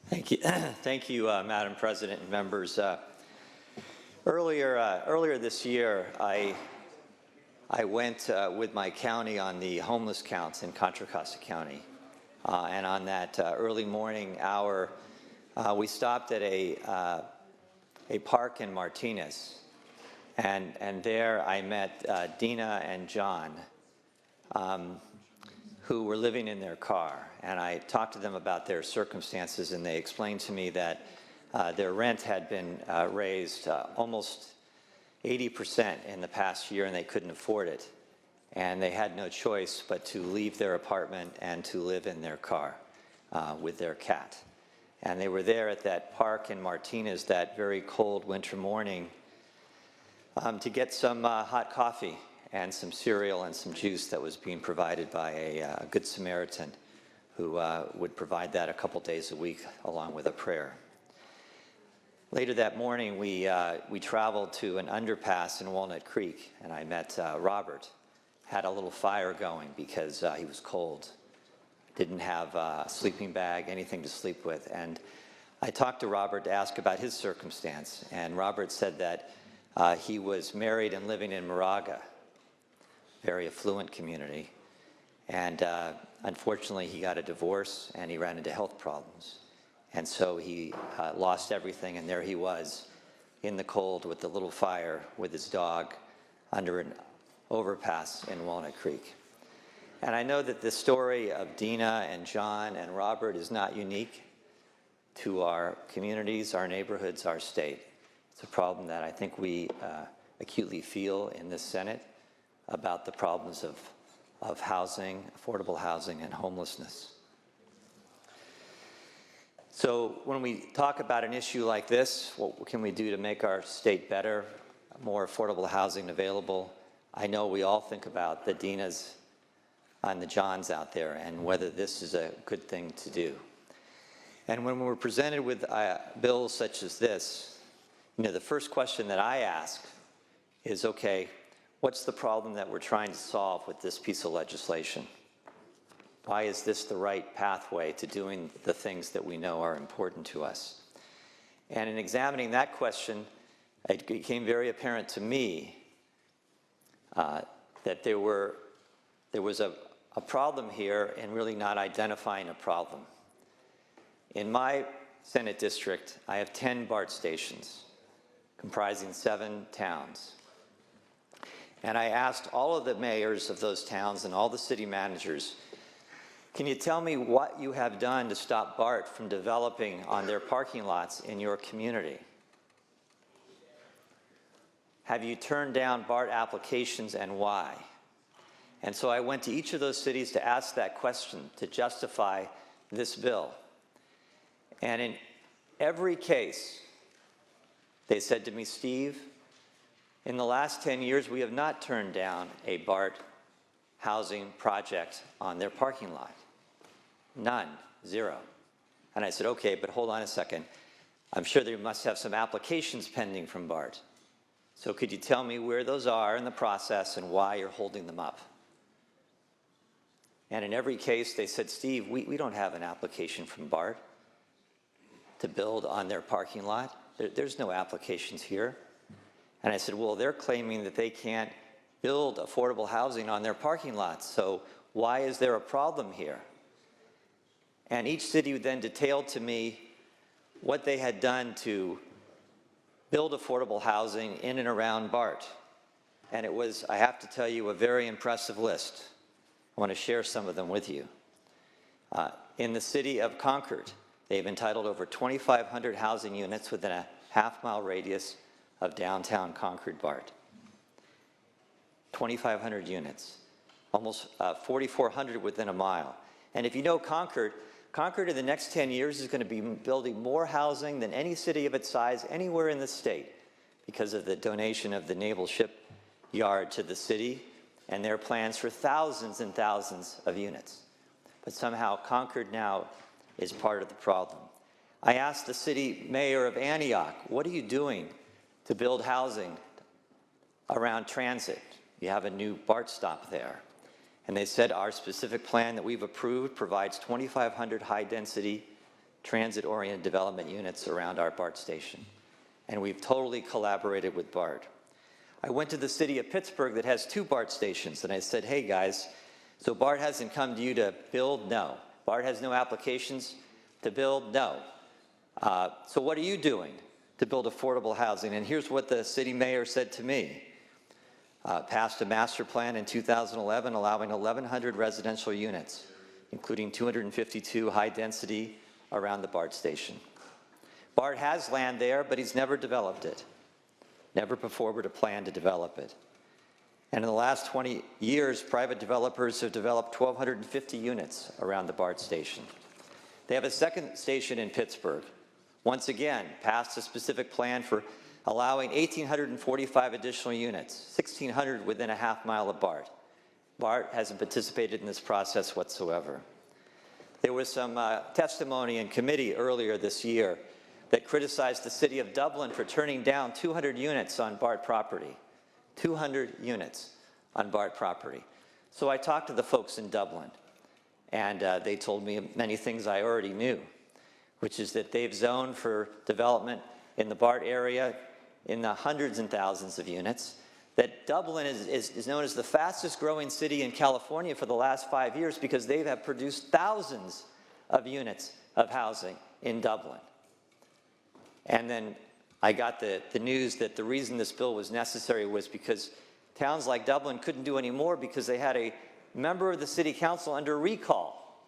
Thank you, thank you, Madam President and members. Earlier this year, I went with my county on the homeless counts in Contra Costa County, and on that early morning hour, we stopped at a park in Martinez, and there I met Dina and John, who were living in their car, and I talked to them about their circumstances, and they explained to me that their rent had been raised almost 80% in the past year, and they couldn't afford it, and they had no choice but to leave their apartment and to live in their car with their cat. And they were there at that park in Martinez that very cold winter morning to get some hot coffee and some cereal and some juice that was being provided by a Good Samaritan who would provide that a couple days a week along with a prayer. Later that morning, we traveled to an underpass in Walnut Creek, and I met Robert. Had a little fire going because he was cold. Didn't have a sleeping bag, anything to sleep with. And I talked to Robert to ask about his circumstance, and Robert said that he was married and living in Moraga, very affluent community, and unfortunately he got a divorce and he ran into health problems, and so he lost everything, and there he was in the cold with the little fire with his dog under an overpass in Walnut Creek. And I know that the story of Dina and John and Robert is not unique to our communities, our neighborhoods, our state. It's a problem that I think we acutely feel in this Senate about the problems of housing, affordable housing, and homelessness. So when we talk about an issue like this, what can we do to make our state better, more affordable housing available? I know we all think about the Dinas and the Johns out there and whether this is a good thing to do. And when we're presented with bills such as this, the first question that I ask is, okay, what's the problem that we're trying to solve with this piece of legislation? Why is this the right pathway to doing the things that we know are important to us? And in examining that question, it became very apparent to me that there was a problem here in really not identifying a problem. In my Senate district, I have 10 BART stations comprising 7 towns. And I asked all of the mayors of those towns and all the city managers, can you tell me what you have done to stop BART from developing on their parking lots in your community? Have you turned down BART applications and why? And so I went to each of those cities to ask that question to justify this bill. And in every case, they said to me, Steve, in the last 10 years, we have not turned down a BART housing project on their parking lot. None, 0. And I said, okay, but hold on a second. I'm sure they must have some applications pending from BART. So could you tell me where those are in the process and why you're holding them up? And in every case, they said, Steve, we don't have an application from BART to build on their parking lot. There's no applications here. And I said, well, they're claiming that they can't build affordable housing on their parking lots, so why is there a problem here? And each city then detailed to me what they had done to build affordable housing in and around BART. And it was, I have to tell you, a very impressive list. I want to share some of them with you. In the city of Concord, they've entitled over 2,500 housing units within a half-mile radius of downtown Concord BART. 2,500 units, almost 4,400 within a mile. And if you know Concord, Concord in the next 10 years is going to be building more housing than any city of its size anywhere in the state because of the donation of the Naval Shipyard to the city and their plans for thousands and thousands of units. But somehow Concord now is part of the problem. I asked the city mayor of Antioch, what are you doing to build housing around transit? You have a new BART stop there. And they said our specific plan that we've approved provides 2,500 high-density transit-oriented development units around our BART station. And we've totally collaborated with BART. I went to the city of Pittsburgh that has 2 BART stations, and I said, hey guys, so BART hasn't come to you to build? No. BART has no applications to build? No. So what are you doing to build affordable housing? And here's what the city mayor said to me. Passed a master plan in 2011 allowing 1,100 residential units, including 252 high-density around the BART station. BART has land there, but he's never developed it, never put forward a plan to develop it. And in the last 20 years, private developers have developed 1,250 units around the BART station. They have a second station in Pittsburgh. Once again, passed a specific plan for allowing 1,845 additional units, 1,600 within a half mile of BART. BART hasn't participated in this process whatsoever. There was some testimony in committee earlier this year that criticized the city of Dublin for turning down 200 units on BART property. 200 units on BART property. So I talked to the folks in Dublin, and they told me many things I already knew, which is that they've zoned for development in the BART area in the hundreds and thousands of units, that Dublin is known as the fastest growing city in California for the last 5 years because they have produced thousands of units of housing in Dublin. And then I got the news that the reason this bill was necessary was because towns like Dublin couldn't do any more because they had a member of the city council under recall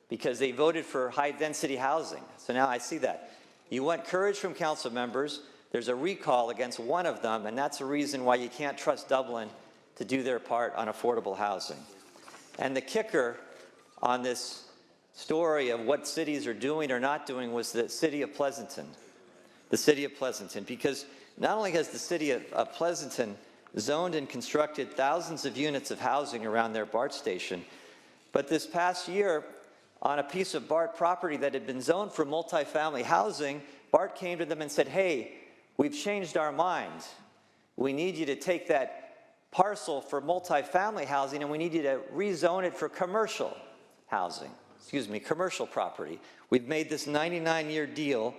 because they voted for high-density housing. So now I see that. You want courage from council members. There's a recall against one of them, and that's a reason why you can't trust Dublin to do their part on affordable housing. And the kicker on this story of what cities are doing or not doing was the city of Pleasanton. The city of Pleasanton, because not only has the city of Pleasanton zoned and constructed thousands of units of housing around their BART station, but this past year, on a piece of BART property that had been zoned for multifamily housing, BART came to them and said, hey, we've changed our mind. We need you to take that parcel for multifamily housing and we need you to rezone it for commercial housing, commercial property. We've made this 99-year deal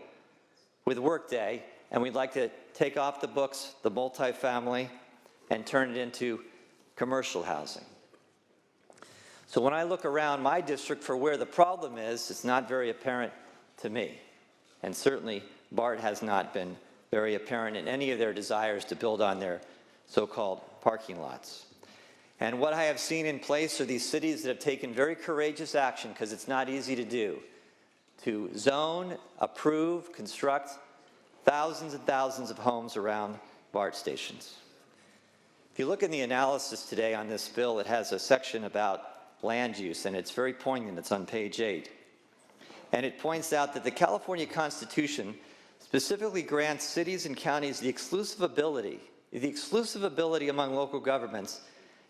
with Workday, and we'd like to take off the books the multifamily and turn it into commercial housing. So when I look around my district for where the problem is, it's not very apparent to me. And certainly BART has not been very apparent in any of their desires to build on their so-called parking lots. And what I have seen in place are these cities that have taken very courageous action, because it's not easy to do, to zone, approve, construct thousands and thousands of homes around BART stations. If you look in the analysis today on this bill, it has a section about land use, and it's very poignant. It's on page 8. And it points out that the California Constitution specifically grants cities and counties the exclusive ability among local governments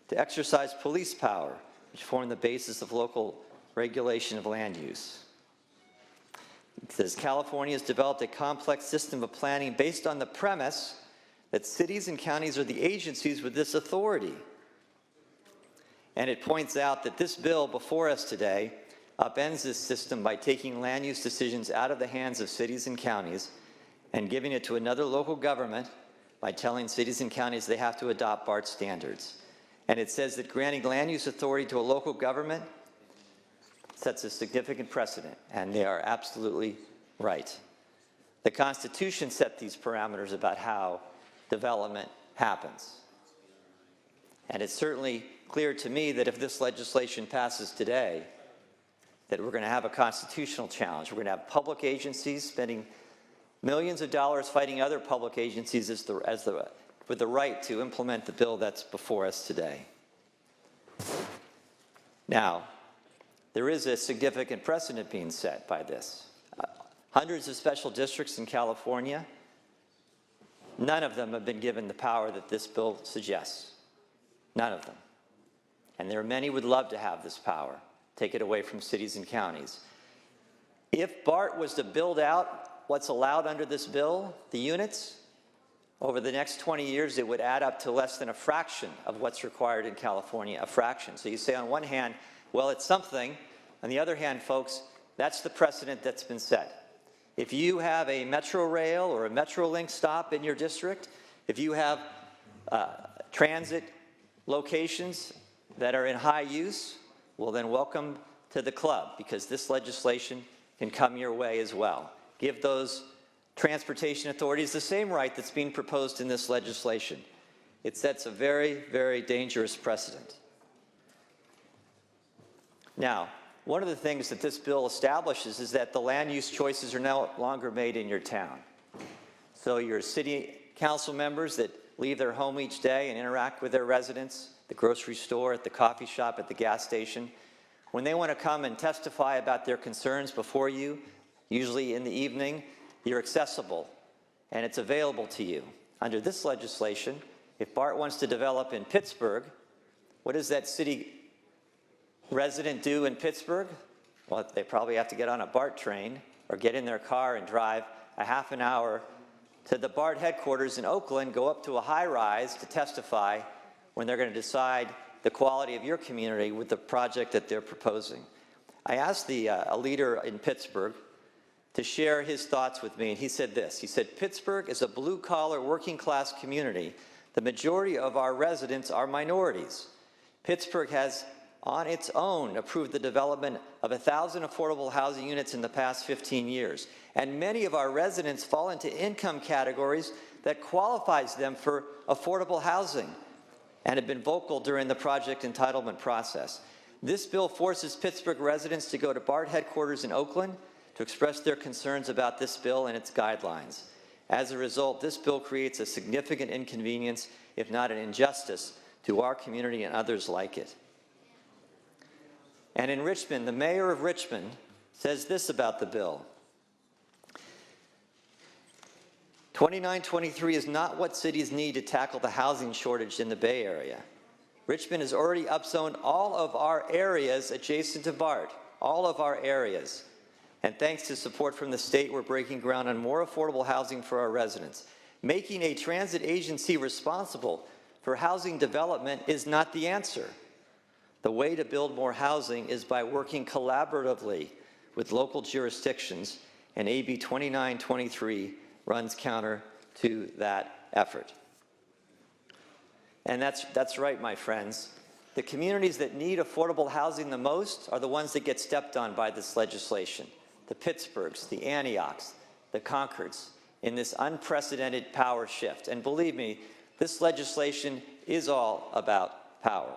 to exercise police power, which form the basis of local regulation of land use. It says California has developed a complex system of planning based on the premise that cities and counties are the agencies with this authority. And it points out that this bill before us today upends this system by taking land use decisions out of the hands of cities and counties and giving it to another local government by telling cities and counties they have to adopt BART standards. And it says that granting land use authority to a local government sets a significant precedent, and they are absolutely right. The Constitution set these parameters about how development happens. And it's certainly clear to me that if this legislation passes today, that we're going to have a constitutional challenge. We're going to have public agencies spending millions of dollars fighting other public agencies with the right to implement the bill that's before us today. Now, there is a significant precedent being set by this. Hundreds of special districts in California, none of them have been given the power that this bill suggests. None of them. And there are many who would love to have this power, take it away from cities and counties. If BART was to build out what's allowed under this bill, the units, over the next 20 years, it would add up to less than a fraction of what's required in California, a fraction. So you say on one hand, well, it's something. On the other hand, folks, That's the precedent that's been set. If you have a Metro Rail or a Metrolink stop in your district, if you have transit locations that are in high use, well then welcome to the club, because this legislation can come your way as well. Give those transportation authorities the same right that's being proposed in this legislation. It sets a very, very dangerous precedent. Now, one of the things that this bill establishes is that the land use choices are no longer made in your town. So your city council members that leave their home each day and interact with their residents, the grocery store, at the coffee shop, at the gas station, when they want to come and testify about their concerns before you, usually in the evening, you're accessible and it's available to you. Under this legislation, if BART wants to develop in Pittsburgh, what does that city resident do in Pittsburgh? Well, they probably have to get on a BART train or get in their car and drive a half an hour to the BART headquarters in Oakland, go up to a high-rise to testify when they're going to decide the quality of your community with the project that they're proposing. I asked a leader in Pittsburgh to share his thoughts with me, and he said this. He said, Pittsburgh is a blue-collar, working-class community. The majority of our residents are minorities. Pittsburgh has, on its own, approved the development of 1,000 affordable housing units in the past 15 years. And many of our residents fall into income categories that qualifies them for affordable housing and have been vocal during the project entitlement process. This bill forces Pittsburgh residents to go to BART headquarters in Oakland to express their concerns about this bill and its guidelines. As a result, this bill creates a significant inconvenience, if not an injustice, to our community and others like it. And in Richmond, the mayor of Richmond says this about the bill. 2923 is not what cities need to tackle the housing shortage in the Bay Area. Richmond has already upzoned all of our areas adjacent to BART, all of our areas. And thanks to support from the state, we're breaking ground on more affordable housing for our residents. Making a transit agency responsible for housing development is not the answer. The way to build more housing is by working collaboratively with local jurisdictions, and AB 2923 runs counter to that effort. And that's right, my friends. The communities that need affordable housing the most are the ones that get stepped on by this legislation. The Pittsburghs, the Antiochs, the Concords, in this unprecedented power shift. And believe me, this legislation is all about power.